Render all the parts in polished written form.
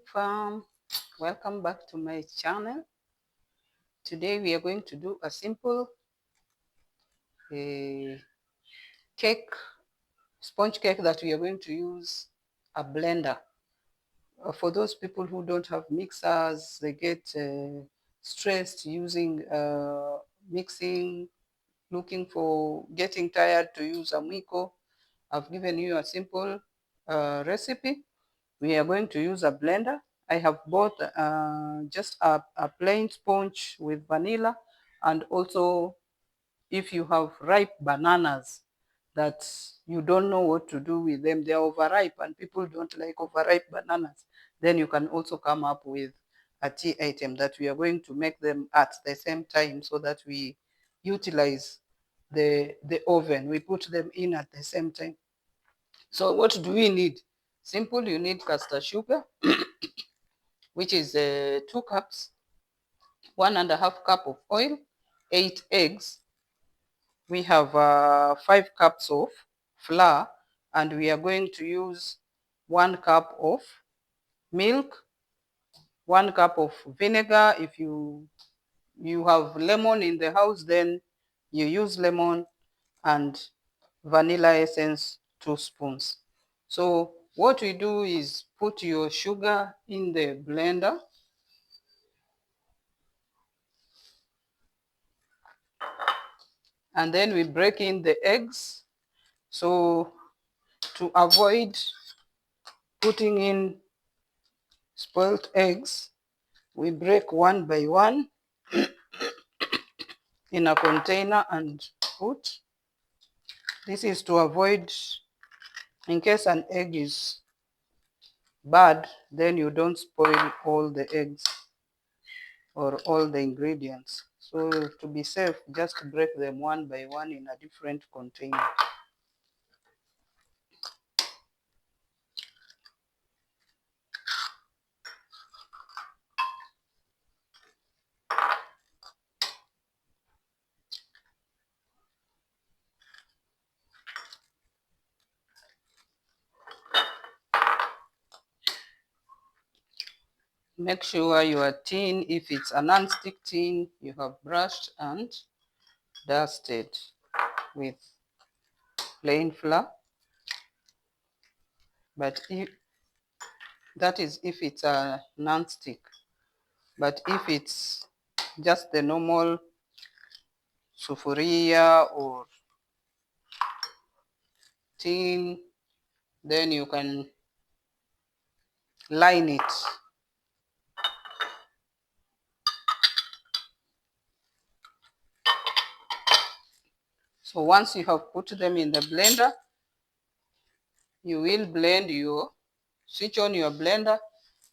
Farm. Welcome back to my channel. Today we are going to do a simple cake, sponge cake that we are going to use a blender. For those people who don't have mixers, they get stressed using mixing, getting tired to use a Mwiko. I've given you a simple recipe. We are going to use a blender. I have bought just a plain sponge with vanilla, and also if you have ripe bananas that you don't know what to do with them, they are overripe and people don't like overripe bananas, then you can also come up with a tea item that we are going to make them at the same time so that we utilize the oven. We put them in at the same time. So what do we need? Simple, you need caster sugar, which is 2 cups, 1.5 cup of oil, 8 eggs. We have 5 cups of flour, and we are going to use 1 cup of milk, 1 cup of vinegar. If you have lemon in the house, then you use lemon, and vanilla essence 2 spoons. So what we do is put your sugar in the blender, and then we break in the eggs. So to avoid putting in spoiled eggs, we break one by one in a container and put. This is to avoid, in case an egg is bad, then you don't spoil all the eggs or all the ingredients. So to be safe, just break them one by one in a different container. Make sure your tin, if it's a non-stick tin, you have brushed and dusted with plain flour. But if that is if it's a non-stick, but if it's just the normal sufuria or tin, then you can line it. So once you have put them in the blender, you will switch on your blender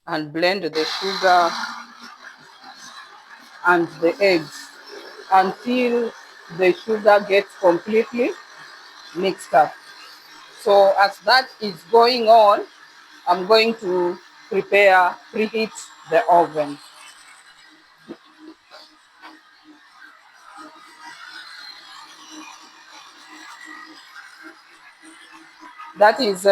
and blend the sugar and the eggs until the sugar gets completely mixed up. So as that is going on, I'm going to preheat the oven. That is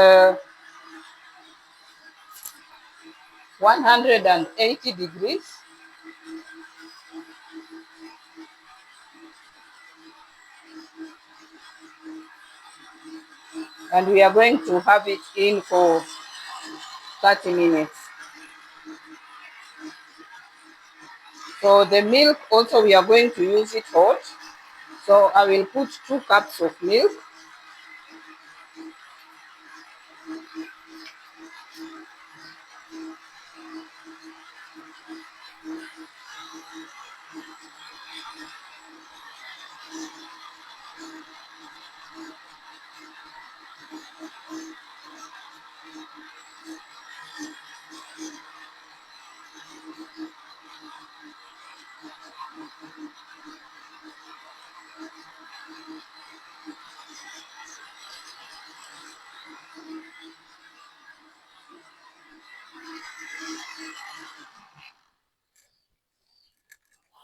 180 degrees. And we are going to have it in for 30 minutes. So the milk also, we are going to use it hot. So I will put 2 cups of milk.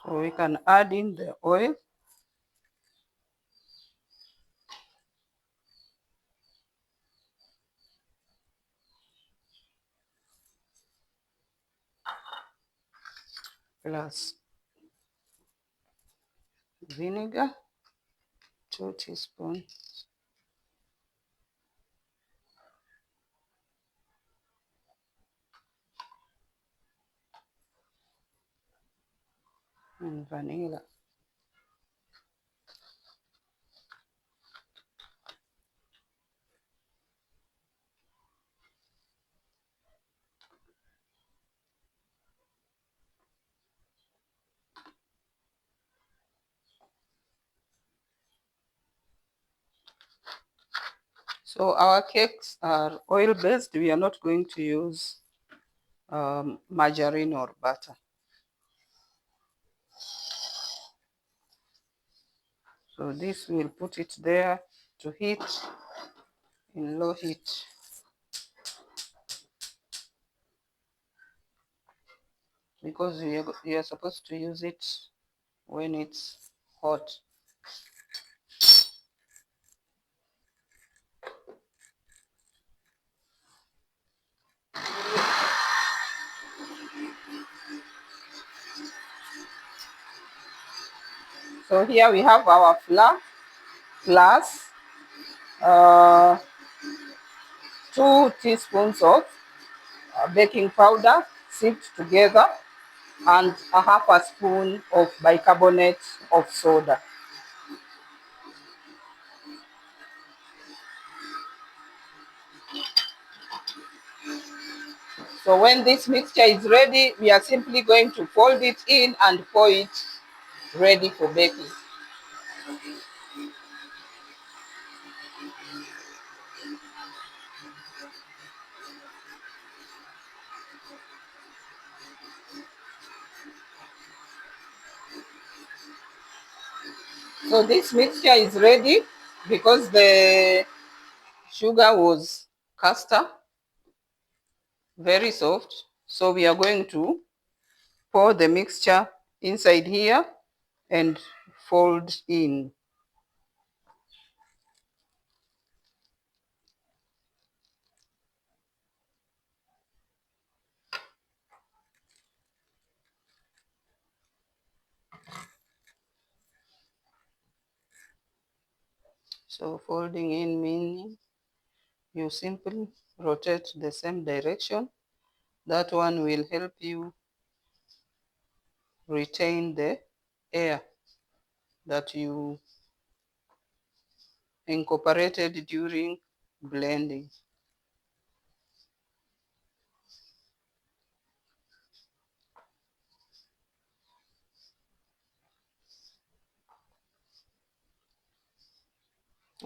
So we can add in the oil. plus vinegar, 2 teaspoons, and vanilla. So our cakes are oil based. We are not going to use margarine or butter. So this we'll put it there to heat in low heat. Because you are supposed to use it when it's hot. So here we have our flour plus uh, 2 teaspoons of baking powder sieved together and a half a spoon of bicarbonate of soda. So when this mixture is ready, we are simply going to fold it in and pour it ready for baking. So this mixture is ready because the sugar was caster, very soft. So we are going to pour the mixture inside here and fold in. So folding in meaning you simply rotate the same direction. That one will help you retain the air that you incorporated during blending.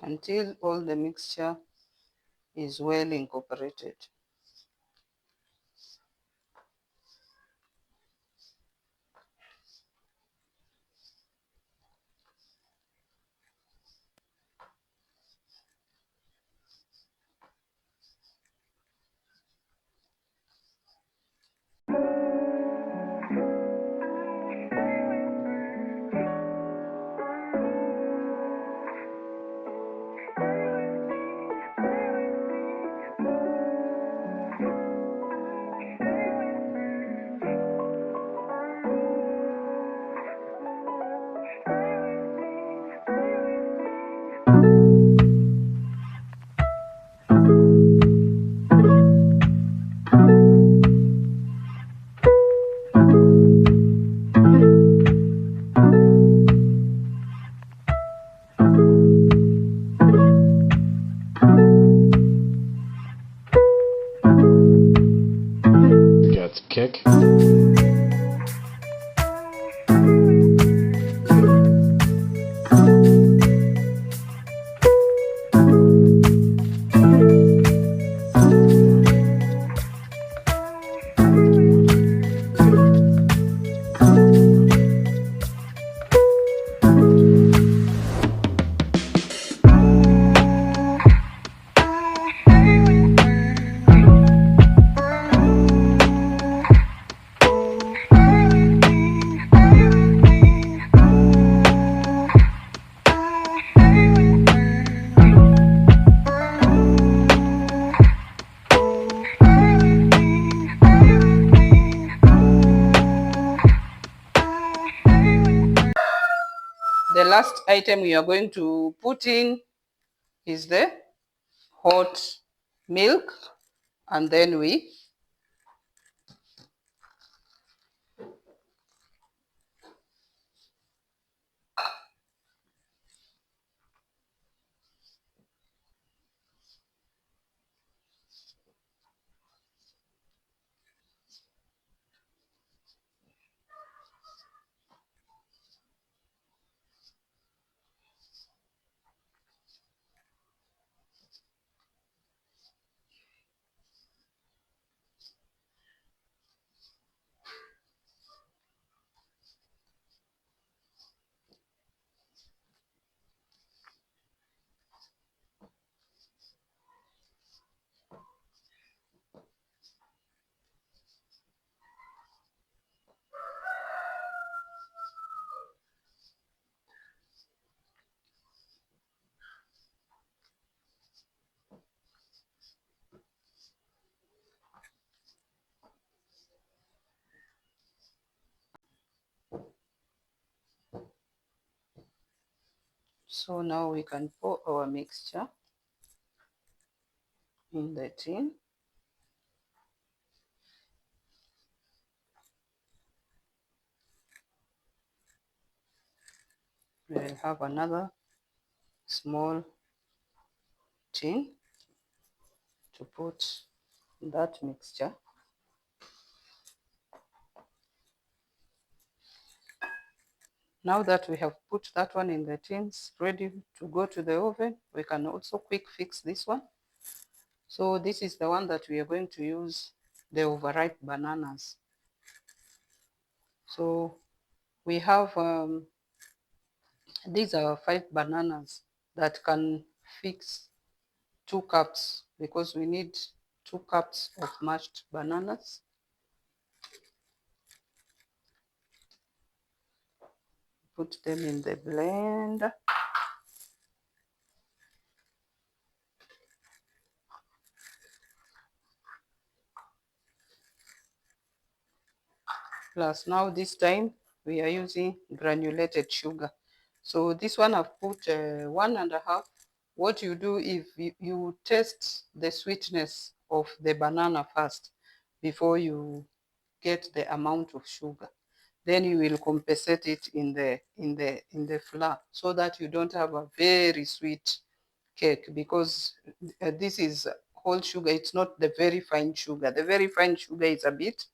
Until all the mixture is well incorporated. last item we are going to put in is the hot milk, and then we so now we can pour our mixture in the tin. We'll have another small tin to put that mixture. Now that we have put that one in the tins, ready to go to the oven, we can also quick fix this one. So this is the one that we are going to use, the overripe bananas. So we have, these are 5 bananas that can fix 2 cups, because we need 2 cups of mashed bananas. Put them in the blender. Plus now this time we are using granulated sugar. So this one I've put 1.5. What you do if you test the sweetness of the banana first before you get the amount of sugar. Then you will compensate it in the flour, so that you don't have a very sweet cake, because this is whole sugar. It's not the very fine sugar. The very fine sugar is a bit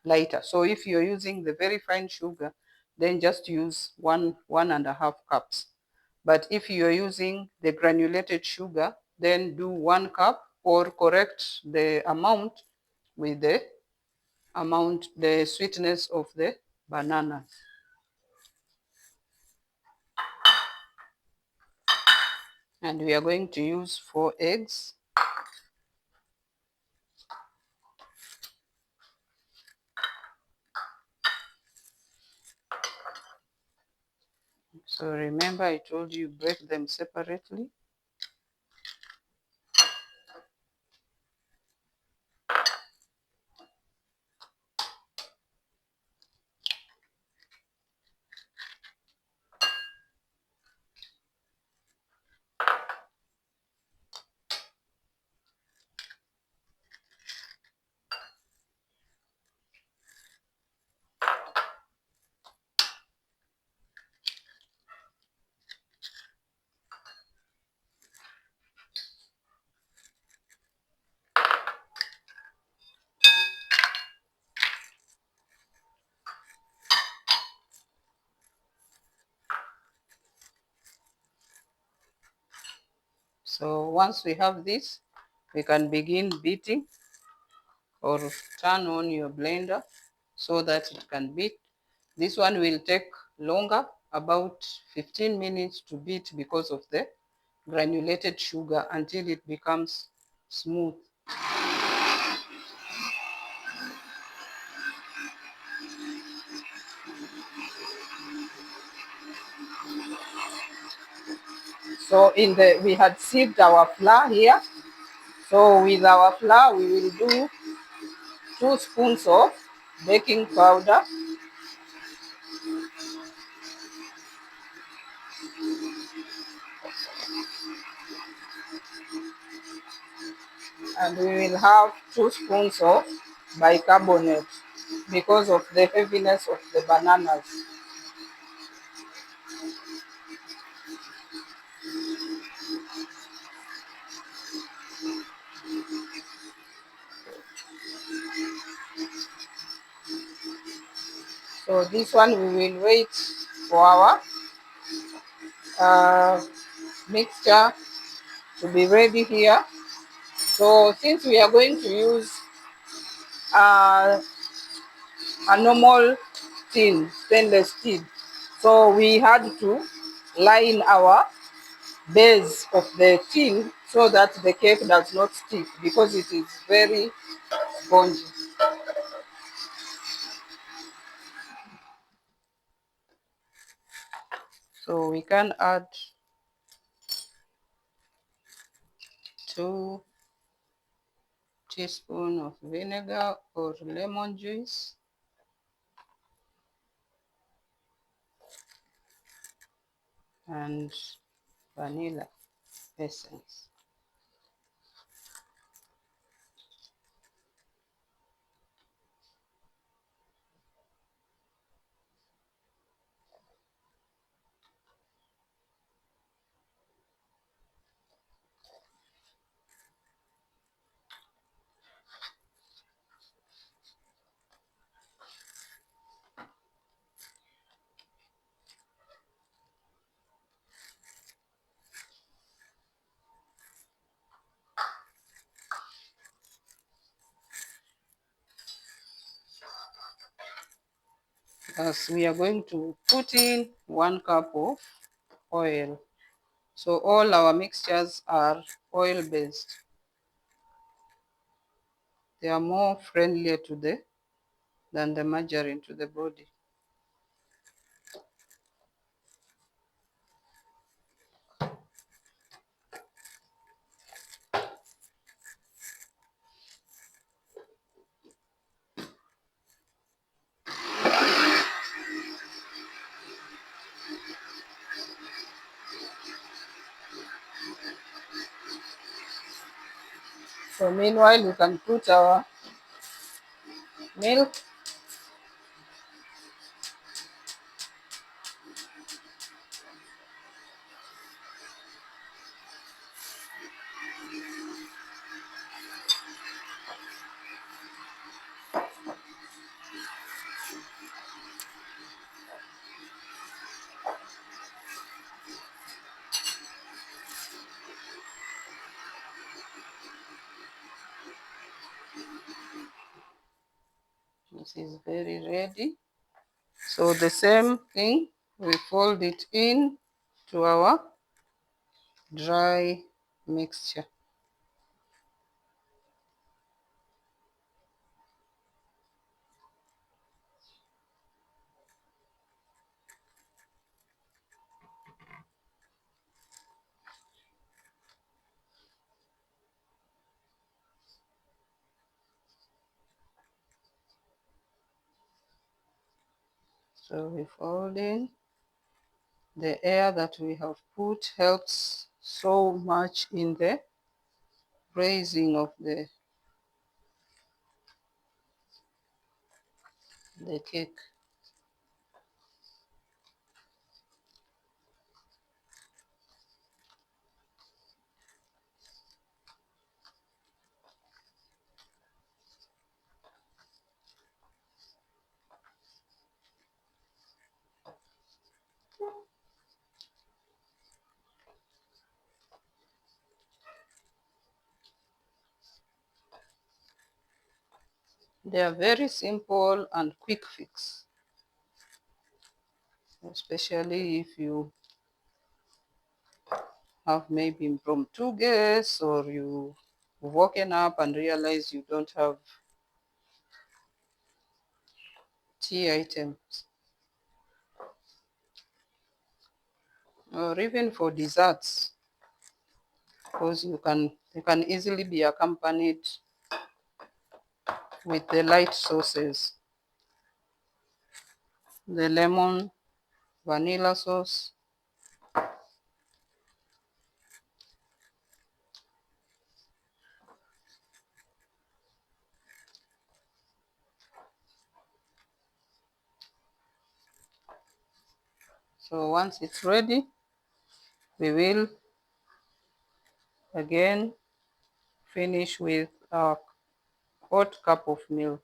lighter. So if you're using the very fine sugar, then just use 1.5 cups. But if you're using the granulated sugar, then do 1 cup, or correct the amount with the sweetness of the bananas. And we are going to use 4 eggs. So remember, I told you break them separately. So once we have this, we can begin beating, or turn on your blender so that it can beat. This one will take longer, about 15 minutes to beat, because of the granulated sugar, until it becomes smooth. So we had sieved our flour here. So with our flour, we will do 2 spoons of baking powder. And we will have 2 spoons of bicarbonate because of the heaviness of the bananas. So this one we will wait for our mixture to be ready here. So since we are going to use uh, a normal tin, stainless steel, so we had to line our base of the tin so that the cake does not stick because it is very spongy. So we can add 2 teaspoons of vinegar or lemon juice, and vanilla essence. As we are going to put in 1 cup of oil. So all our mixtures are oil based. They are more friendlier to than the margarine to the body. So meanwhile, we can put our milk. This is very ready. So the same thing, we fold it in to our dry mixture. So we fold in. The air that we have put helps so much in the raising of the cake. They are very simple and quick fix, especially if you have maybe impromptu guests or you've woken up and realize you don't have tea items, or even for desserts, because they can easily be accompanied with the light sauces, the lemon vanilla sauce, So once it's ready, we will again finish with our hot cup of milk.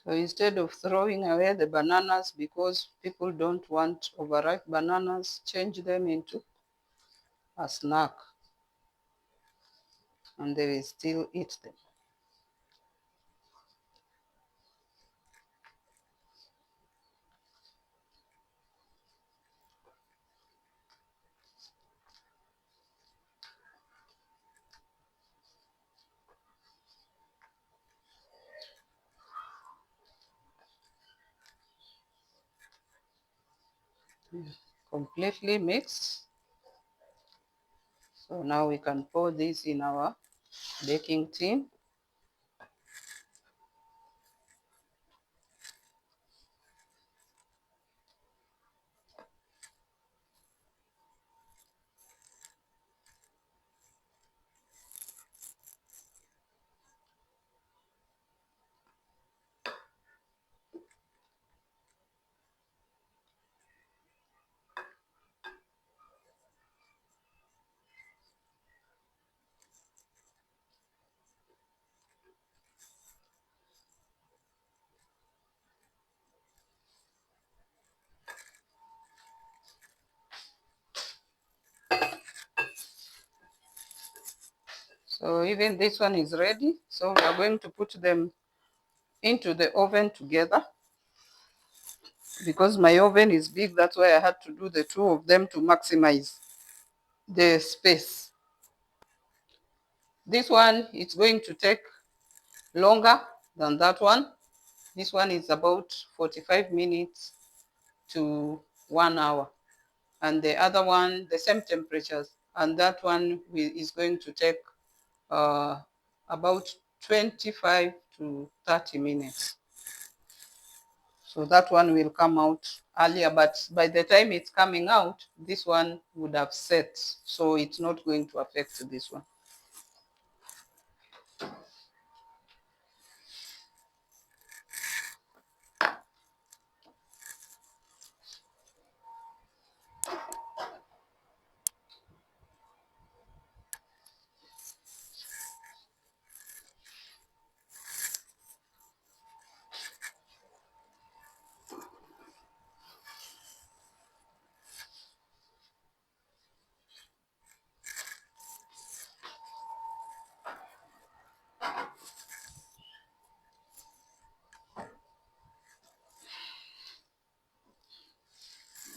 So instead of throwing away the bananas because people don't want overripe bananas, change them into a snack and they will still eat them. Completely mixed. So now we can pour this in our baking tin. So even this one is ready. So we are going to put them into the oven together. Because my oven is big, that's why I had to do the two of them to maximize the space. This one is going to take longer than that one. This one is about 45 minutes to 1 hour. And the other one, the same temperatures. And that one is going to take about 25 to 30 minutes. So that one will come out earlier, but by the time it's coming out, this one would have set. So it's not going to affect this one.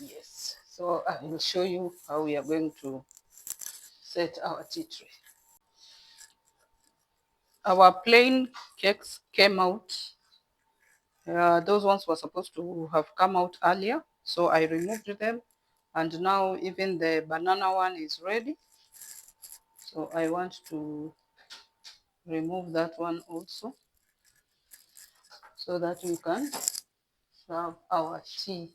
Yes. So I will show you how we are going to set our tea tray. Our plain cakes came out. Those ones were supposed to have come out earlier. So I removed them. And now even the banana one is ready. So I want to remove that one also so that we can serve our tea.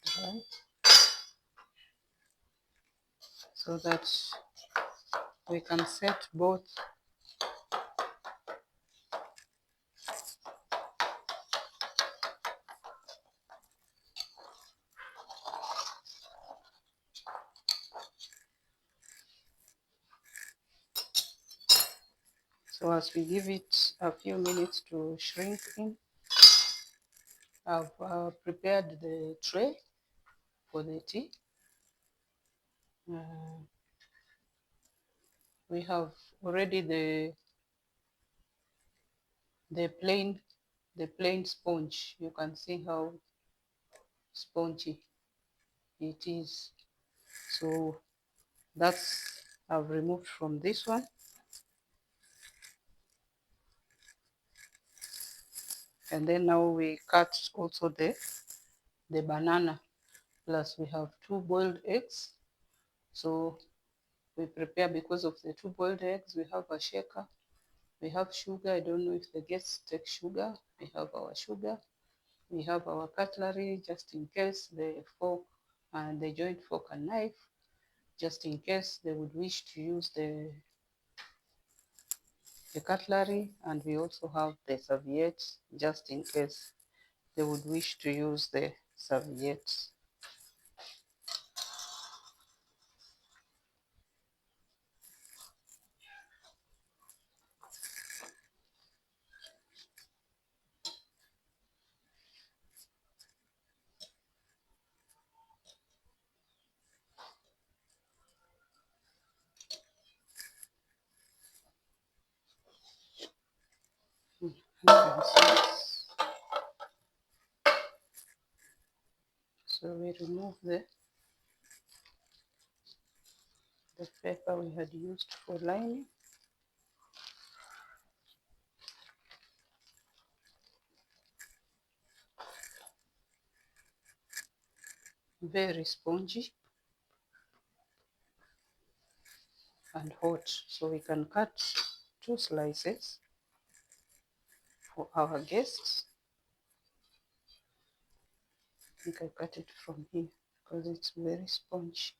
Dry so that we can set both. So as we give it a few minutes to shrink in, I've prepared the tray for the tea. We have already the plain sponge. You can see how spongy it is. So that's I've removed from this one. And then now we cut also the banana. Plus we have 2 boiled eggs. So we prepare, because of the 2 boiled eggs, we have a shaker, we have sugar. I don't know if the guests take sugar. We have our sugar, we have our cutlery, just in case, the fork and the joint fork and knife, just in case they would wish to use the cutlery. And we also have the serviettes, just in case they would wish to use the serviettes. So we remove the paper we had used for lining. Very spongy and hot. So we can cut 2 slices for our guests. I think I cut it from here because it's very spongy.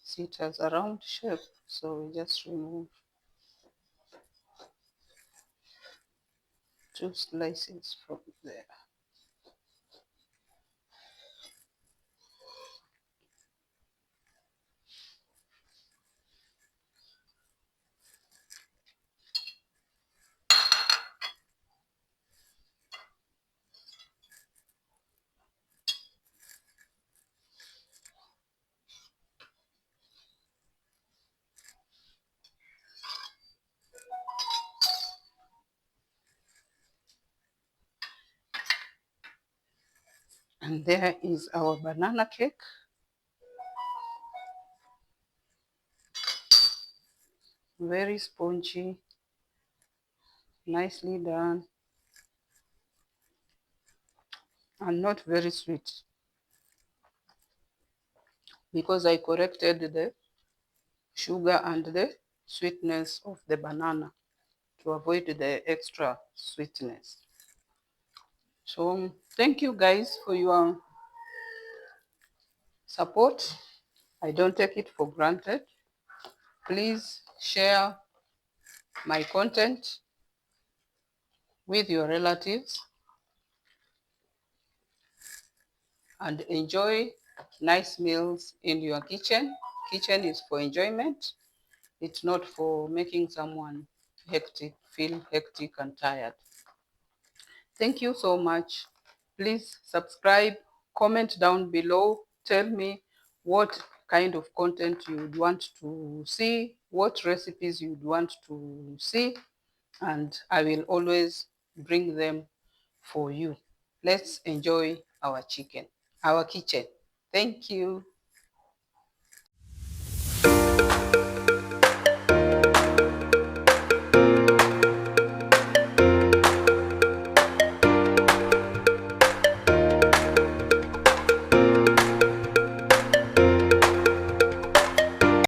See, it has a round shape, so we just remove 2 slices from there. And there is our banana cake. Very spongy, nicely done, and not very sweet, because I corrected the sugar and the sweetness of the banana to avoid the extra sweetness. So thank you guys for your support. I don't take it for granted. Please share my content with your relatives and enjoy nice meals in your kitchen. Kitchen is for enjoyment. It's not for making someone feel hectic and tired. Thank you so much. Please subscribe, comment down below, tell me what kind of content you'd want to see, what recipes you'd want to see, and I will always bring them for you. Let's enjoy our kitchen. Thank you.